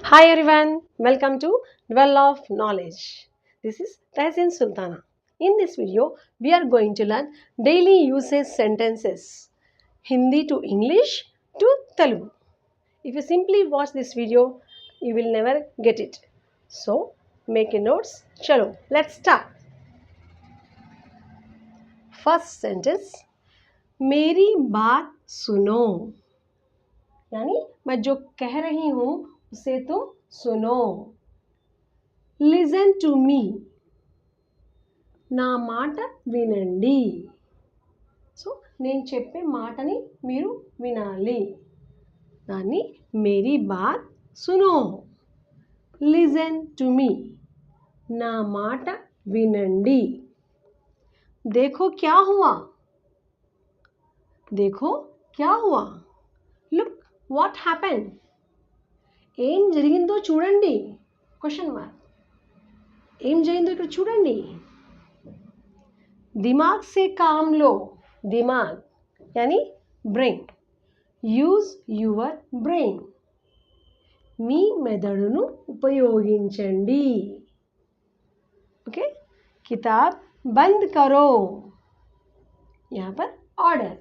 Hi everyone, welcome to Dwell of Knowledge. This is Taisin Sultana. In this video, we are going to learn daily usage sentences, Hindi to English to Telugu. If you simply watch this video, you will never get it. So, make your notes. Chalo, let's start. First sentence, मेरी बात सुनो. यानी मैं जो कह रही हूँ उसे तुम सुनो. లిజన్ టు మీ, నా మాట వినండి. సో నేను చెప్పే మాటని మీరు వినాలి. దాన్ని Mary bath సునో. Listen to me, నా మాట వినండి. देखो क्या हुआ, देखो क्या हुआ. లుక్ వాట్ హ్యాపెన్, ఏం జరిగిందో చూడండి. Question mark. ఏం జరిగిందో ఇక్కడ చూడండి. దిమాగ్ సే కామ్ లో, దిమాగ్ యాని బ్రెయిన్. యూజ్ యువర్ బ్రెయిన్, మీ మెదడును ఉపయోగించండి. ఓకే. కితాబ్ బంద్ కరో, यहाँ पर ऑर्डर.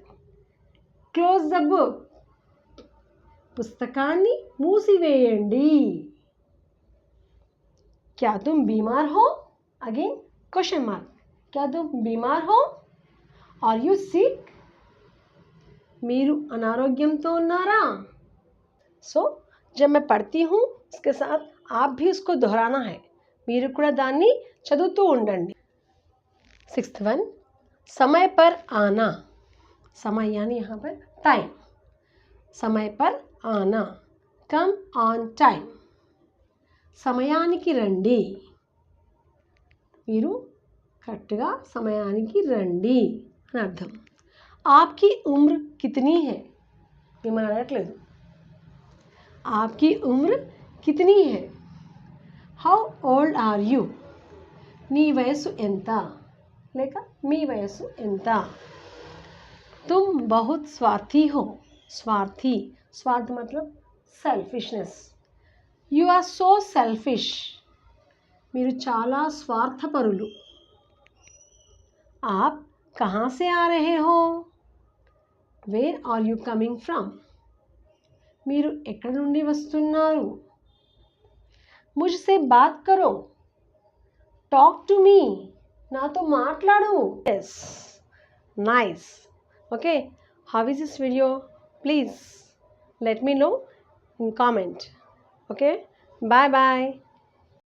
క్లోజ్ ద బుక్, పుస్తకాన్ని మూసివేయండి. क्या तुम बीमार हो, अगेन क्वेश्चन मार्क. क्या तुम बीमार हो, आर यू सिक, మీరు అనారోగ్యంతో ఉన్నారా. సో जब मैं पढ़ती हूँ उसके साथ आप भी उसको दोहराना है. మీరు కూడా దాన్ని చదువుతూ ఉండండి. सिक्स्थ वन, समय पर आना. समय यानी यहाँ पर टाइम. समय पर आना, कम ऑन टाइम. సమయానికి రండి, మీరు కరెక్ట్గా సమయానికి రండి అని అర్థం. ఆప్కి ఉమ్ర కితనీ హై, మిమ్మల్ని అడగట్లేదు. ఆప్కి ఉమ్ర కితనీ హై. హౌ ఓల్డ్ ఆర్ యూ, నీ వయస్సు ఎంత, లేక మీ వయస్సు ఎంత. తుమ్ బహుత్ స్వార్థీ హో. స్వార్థీ, స్వార్థ మతలబ్ selfishness. You are so selfish, మీరు చాలా స్వార్థపరులు. ఆప్ కహా సే ఆ రహే హో, where are you coming from, మీరు ఎక్కడి నుండి వస్తున్నారు. ముజ్సే బాత్ కరో, టాక్ టు మీ, నాతో మాట్లాడు. Yes, nice. Okay, how is this video? Please let me know in comment. Okay, bye bye.